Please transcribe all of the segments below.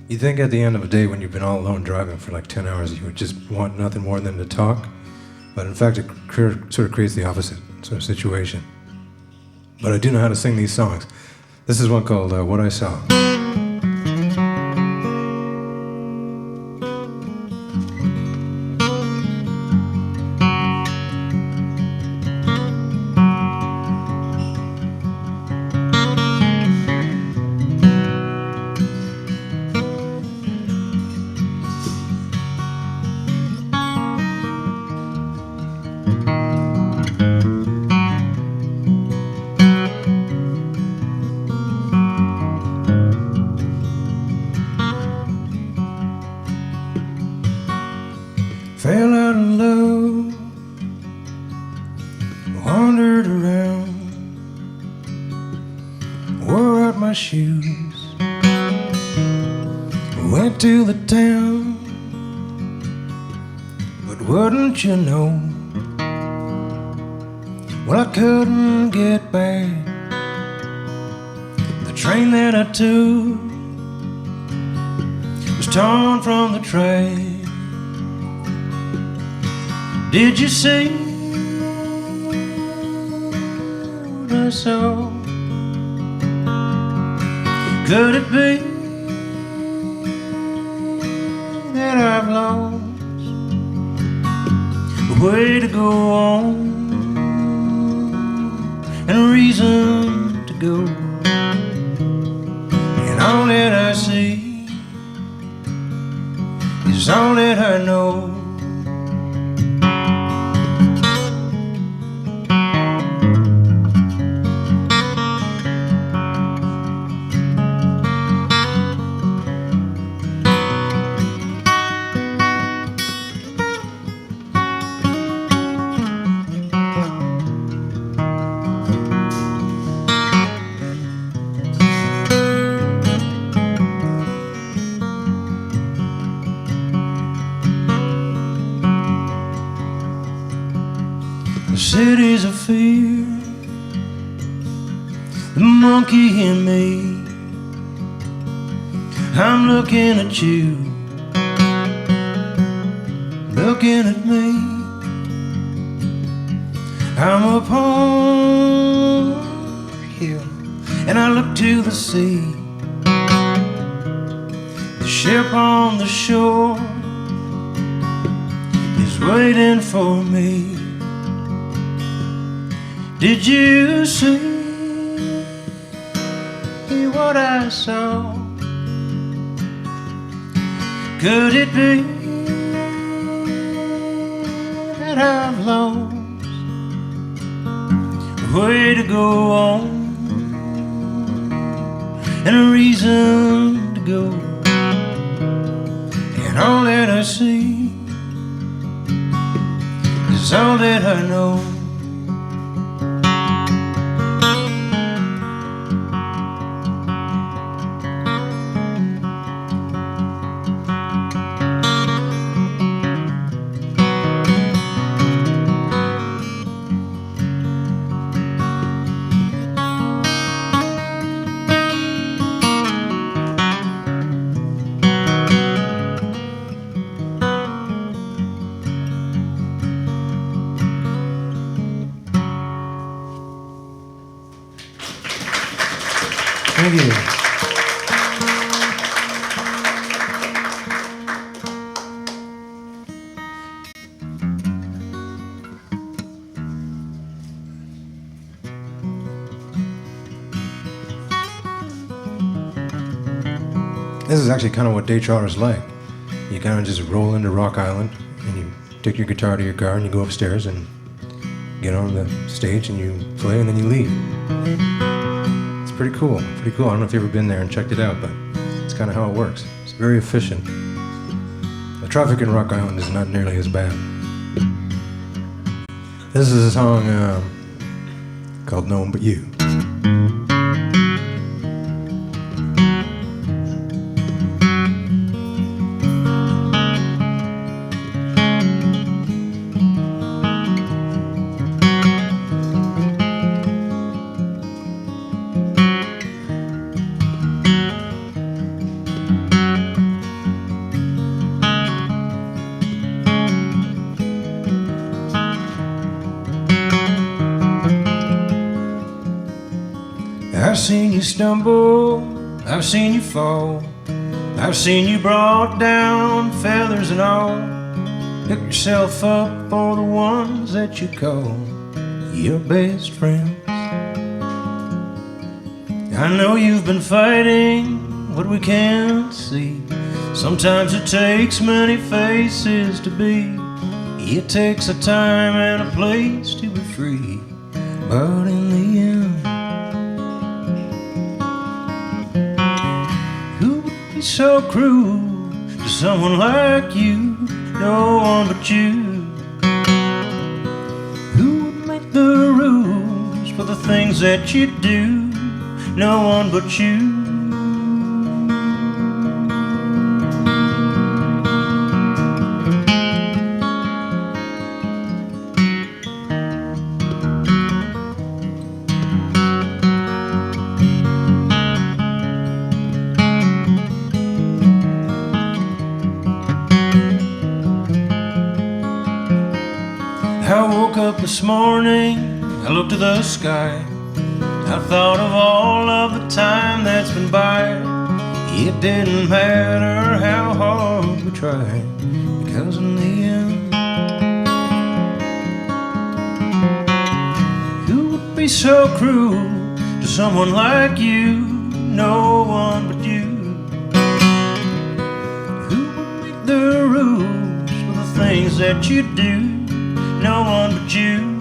You think at the end of a day when you've been all alone driving for like 10 hours, you would just want nothing more than to talk. But in fact, it sort of creates the opposite sort of situation. But I do know how to sing these songs. This is one called What I Saw. Fell out of love, wandered around, wore out my shoes, went to the town, but wouldn't you know, well I couldn't get back. The train that I took was torn from the track. Did you see what I saw? Could it be that I've lost a way to go on and a reason to go? And all that I see is all that I know. The cities of fear, the monkey in me. I'm looking at you, looking at me. I'm upon a hill and I look to the sea. The ship on the shore is waiting for me. Did you see what I saw? Could it be that I've lost a way to go on and a reason to go? And all that I see is all that I know. Thank you. This is actually kind of what day charter's like. You kind of just roll into Rock Island and you take your guitar to your car and you go upstairs and get on the stage and you play and then you leave. Pretty cool, pretty cool. I don't know if you've ever been there and checked it out, but it's kind of how it works. It's very efficient. The traffic in Rock Island is not nearly as bad. This is a song called No One But You. I've seen you stumble, I've seen you fall, I've seen you brought down, feathers and all. Pick yourself up for the ones that you call your best friends. I know you've been fighting what we can't see. Sometimes it takes many faces to be. It takes a time and a place to be free. But in the end, who would be so cruel to someone like you? No one but you. Who would make the rules for the things that you do? No one but you. I woke up this morning, I looked to the sky. I thought of all of the time that's been by. It didn't matter how hard we tried, because in the end, who would be so cruel to someone like you? No one but you. Who would make the rules for the things that you do? No one but you.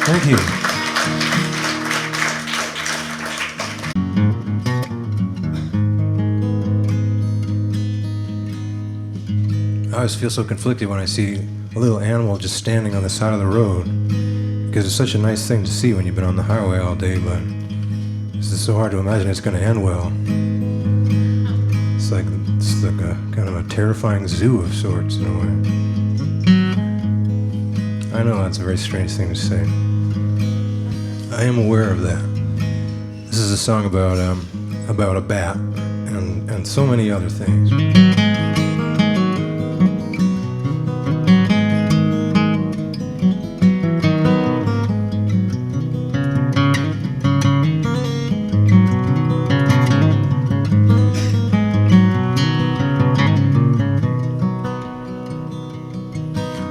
Thank you. I always feel so conflicted when I see a little animal just standing on the side of the road, because it's such a nice thing to see when you've been on the highway all day, but it's just so hard to imagine it's going to end well. It's like a kind of a terrifying zoo of sorts in a way. I know that's a very strange thing to say. I am aware of that. This is a song about a bat and so many other things.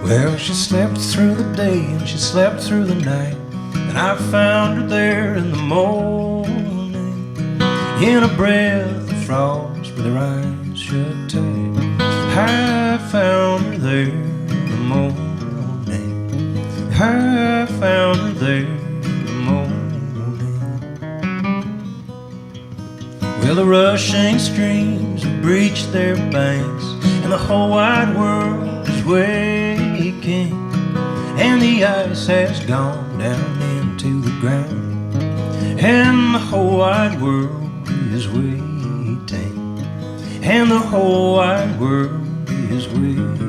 Well, she slept through the day and she slept through the night, and I found her there in the morning, in a breath of frost with her eyes shut tight. I found her there in the morning. I found her there in the morning. Well, the rushing streams have breached their banks, and the whole wide world is waking, and the ice has gone down into the ground, and the whole wide world is waiting, and the whole wide world is waiting.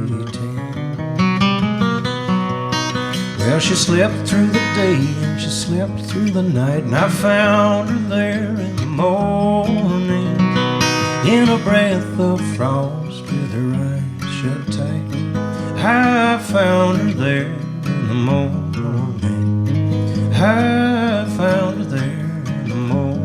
Well, she slept through the day and she slept through the night, and I found her there in the morning, in a breath of frost with her eyes shut tight. I found her there in the morning. I found her there in the morning.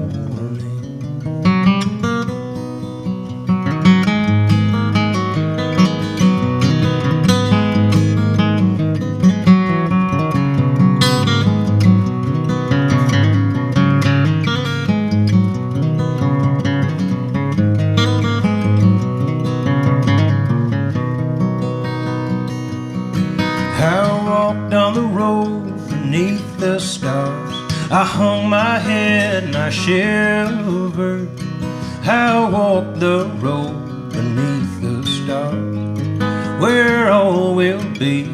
I walked on the road beneath the stars. I hung my head and I shivered. I walked the road beneath the stars, where all will be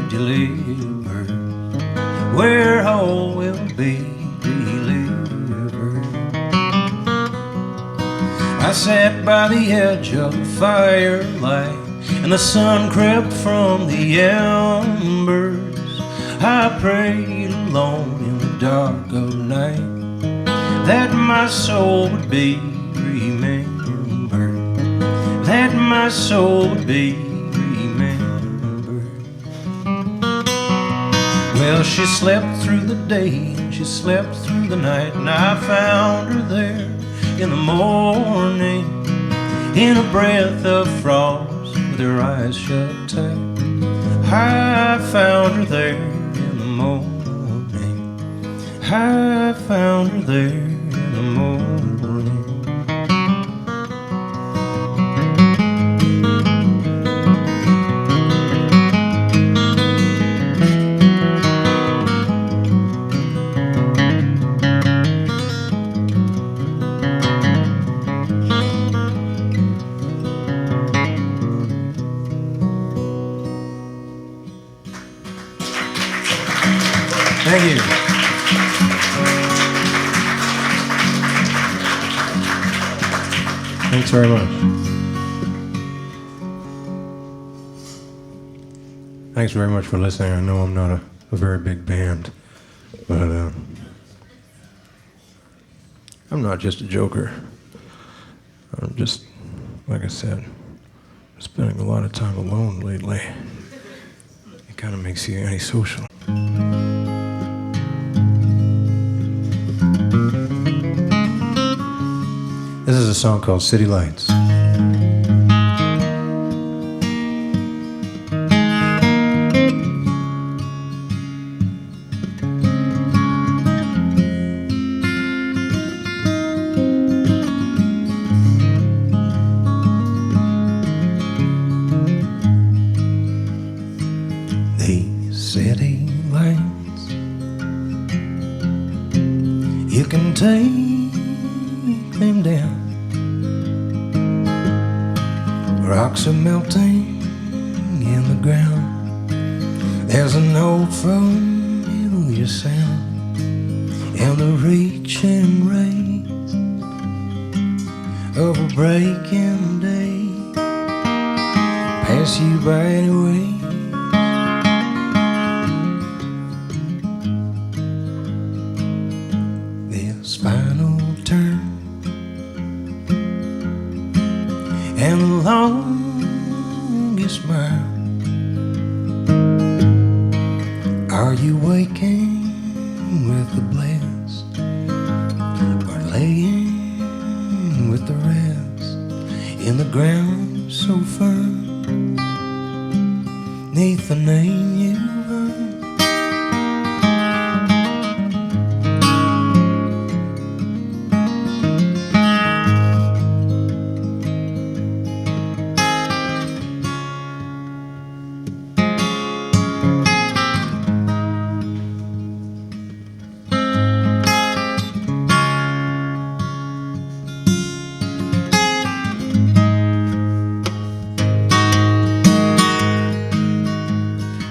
delivered, where all will be delivered. sat by the edge of the firelight, and the sun crept from the embers. I prayed alone in the dark of night that my soul would be remembered, that my soul would be remembered. Well, she slept through the day and she slept through the night, and I found her there in the morning, in a breath of frost with her eyes shut tight. I found her there in the morning, I found her there in the morning. Thank you. Thanks very much. Thanks very much for listening. I know I'm not a very big band, but I'm not just a joker. I'm just, like I said, spending a lot of time alone lately. It kind of makes you antisocial. This is a song called City Lights. These city lights, you can take them down. Rocks are melting in the ground. There's an old familiar sound, and the reaching rays of a breaking day pass you by anyway. This final turn and the longest mile. Are you waking with the blessed, or laying with the rest in the ground so firm, neath the name you've earned?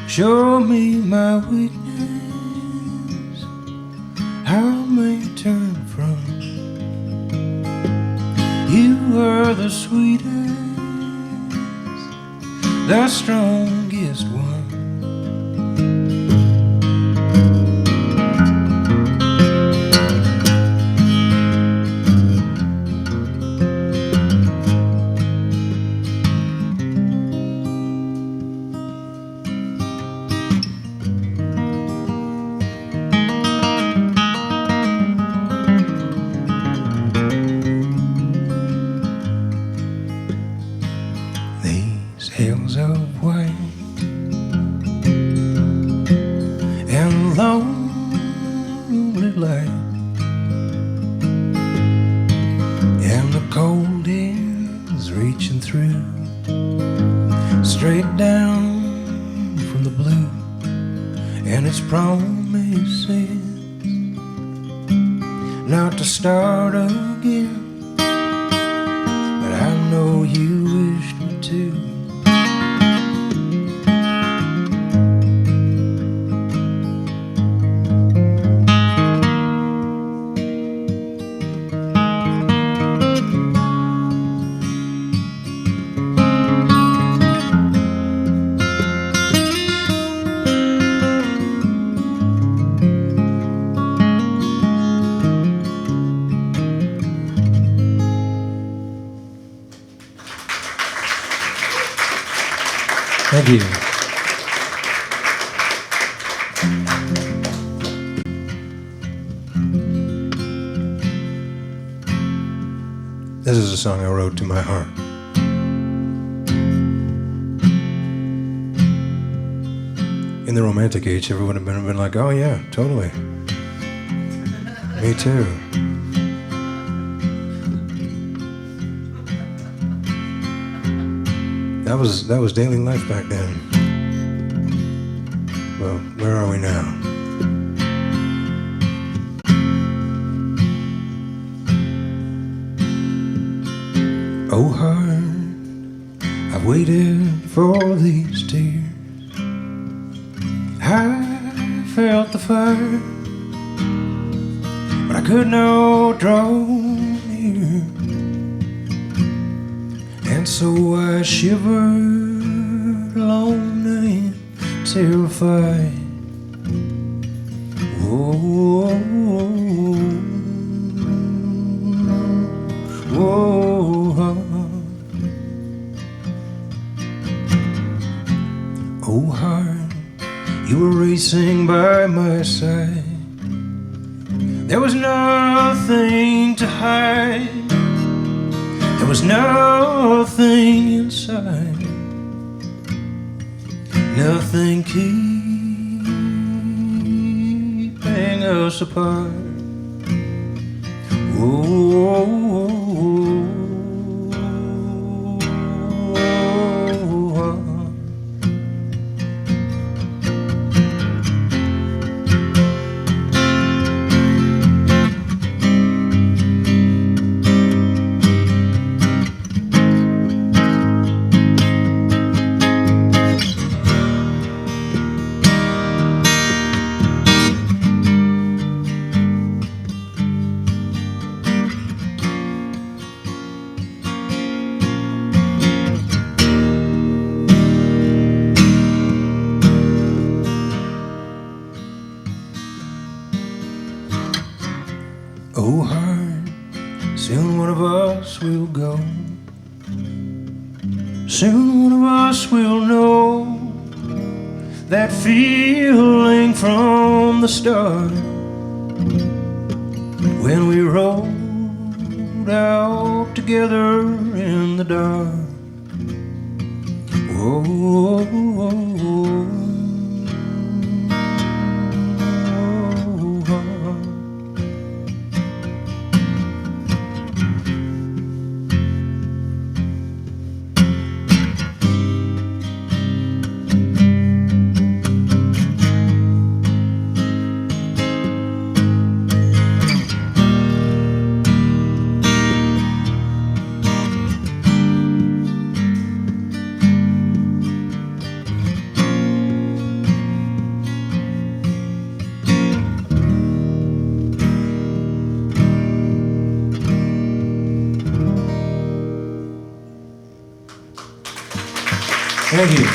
Show me my weakness, how I may turn from. You are the sweetest, the strongest one. Hills of white and lonely light, and the cold is reaching through, straight down from the blue, and its promises not to start again, but I know you wished me to. Thank you. This is a song I wrote to my heart. In the Romantic age, everyone would have been like, oh yeah, totally. Me too. That was daily life back then. Well, where are we now? Oh heart, I've waited for these tears. I felt the fire, but I could not draw near. And so I shivered alone and terrified. Whoa, whoa, oh heart, you were racing by my side. There was nothing to hide. There was nothing inside. Nothing keeping us apart. Whoa. Oh heart, soon one of us will go. Soon one of us will know that feeling from the start when we rode out together in the dark. Whoa, whoa, whoa. Thank you.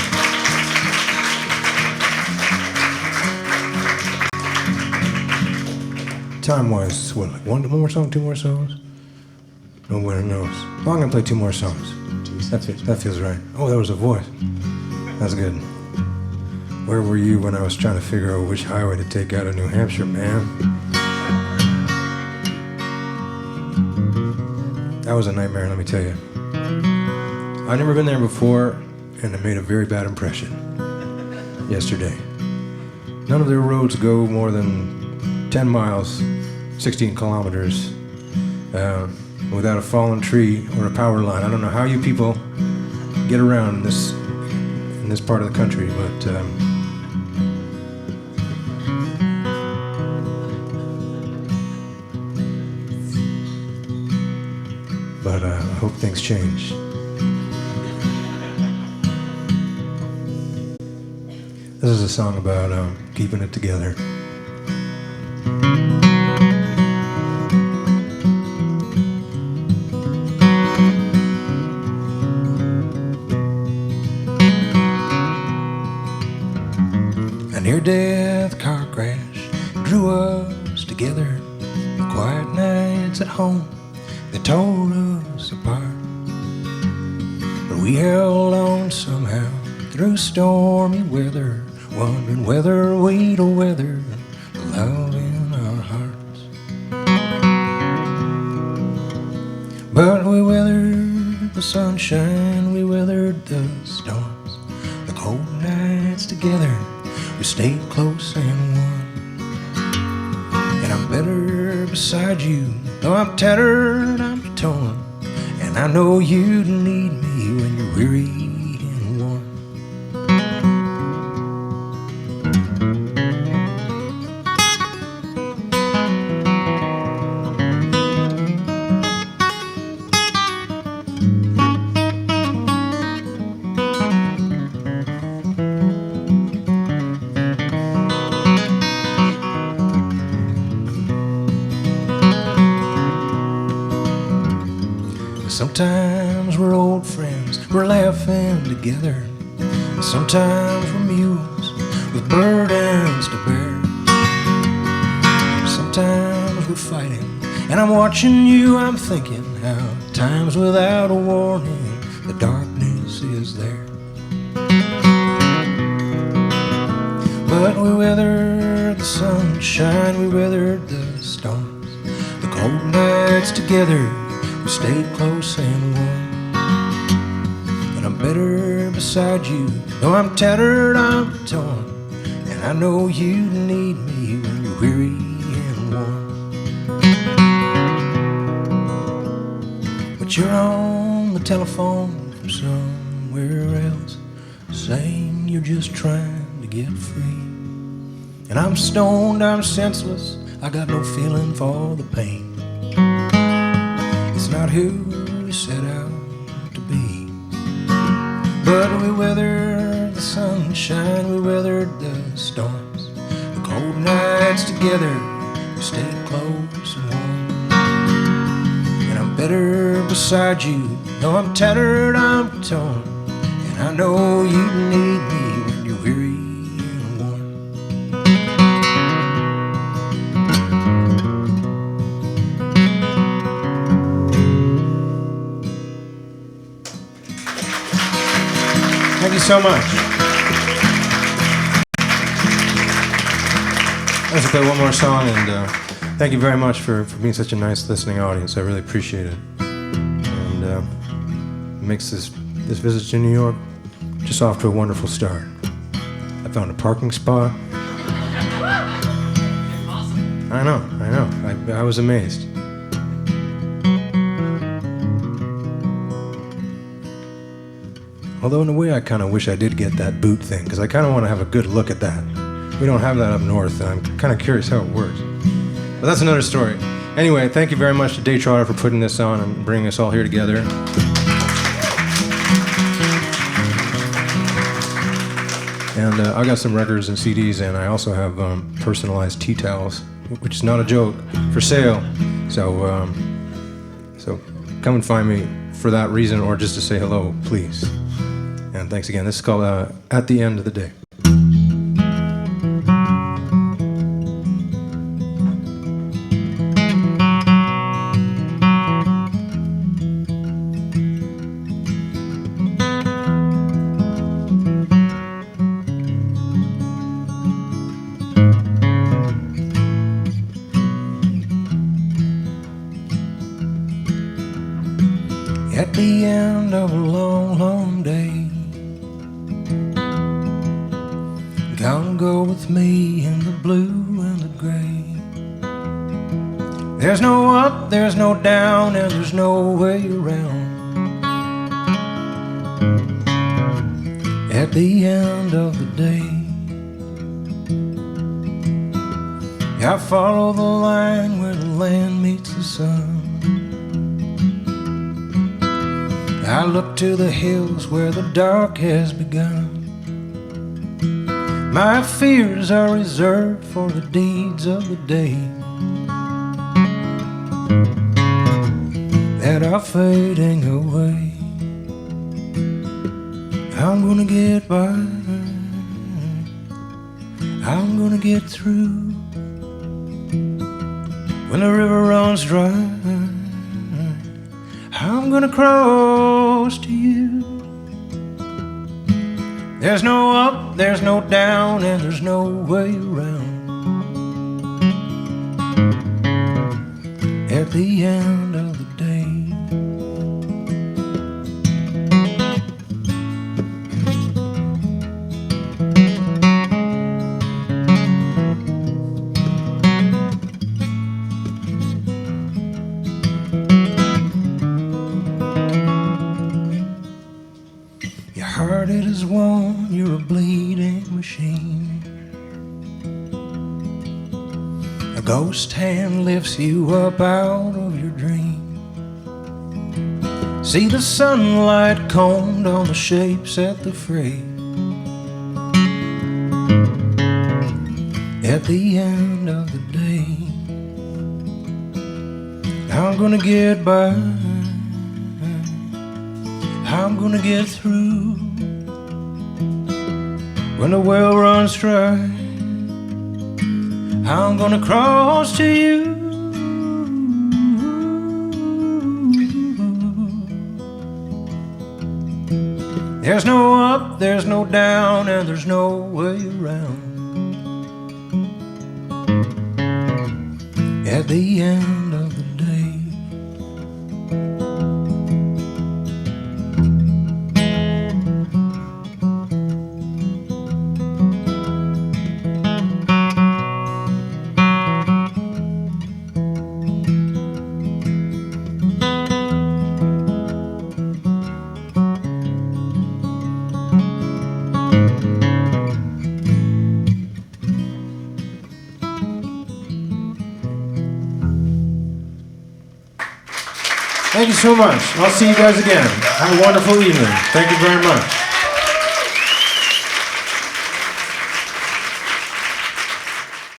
Time-wise, what, like one more song, two more songs? Nobody knows. Well, I'm gonna play two more songs. That feels right. Oh, that was a voice. That's good. Where were you when I was trying to figure out which highway to take out of New Hampshire, man? That was a nightmare, let me tell you. I've never been there before, and it made a very bad impression yesterday. None of their roads go more than 10 miles, 16 kilometers, without a fallen tree or a power line. I don't know how you people get around in this part of the country, but I hope things change. This is a song about keeping it together. A near-death car crash drew us together. The quiet nights at home, they tore us apart. But we held on somehow. through stormy weather, wondering whether we'd weather the love in our hearts. But we weathered the sunshine, we weathered the storms, the cold nights together, we stayed close and warm. And I'm better beside you, though I'm tattered, I'm torn, and I know you need me when you're weary and worn. Sometimes we're old friends, we're laughing together. Sometimes we're mules with burdens to bear. Sometimes we're fighting, and I'm watching you, I'm thinking how times without a warning, the darkness is there. But we weathered the sunshine, we weathered the storms, the cold nights together, we stayed close and warm. And I'm better beside you, though I'm tattered, I'm torn, and I know you need me when you're weary and worn. But you're on the telephone from somewhere else, saying you're just trying to get free. And I'm stoned, I'm senseless, I got no feeling for the pain. It's not who we set out to be. But we weathered the sunshine, we weathered the storms, the cold nights together, we stayed close and warm. And I'm better beside you, though I'm tattered, I'm torn, and I know you need me when you're weary and worn. Thank you so much. Let's play one more song, and thank you very much for being such a nice listening audience. I really appreciate it. And makes this visit to New York just off to a wonderful start. I found a parking spot. I know. I was amazed. Although in a way I kind of wish I did get that boot thing, because I kind of want to have a good look at that. We don't have that up north, and I'm kind of curious how it works. But that's another story. Anyway, thank you very much to Daytrotter for putting this on and bringing us all here together. And I got some records and CDs, and I also have personalized tea towels, which is not a joke, for sale. So come and find me for that reason, or just to say hello, please. And thanks again. This is called At the End of the Day. At the end of a long, long day, come go with me in the blue and the gray. There's no up, there's no down, and there's no way around. At the end of the day, I follow the line where the land meets the sun. I look to the hills where the dark has begun. My fears are reserved for the deeds of the day that are fading away. I'm gonna get by, I'm gonna get through. When the river runs dry, I'm gonna cross to you. There's no up, there's no down, and there's no way around. At the end of the day, your heart it is one, you're a bleeding machine. A ghost hand lifts you up out of your dream. See the sunlight combed on the shapes at the fray. At the end of the day, I'm gonna get by, I'm gonna get through. When the well runs dry, I'm gonna cross to you. There's no up, there's no down, and there's no way around. At the end of the day, Thank you so much. I'll see you guys again. Have a wonderful evening. Thank you very much.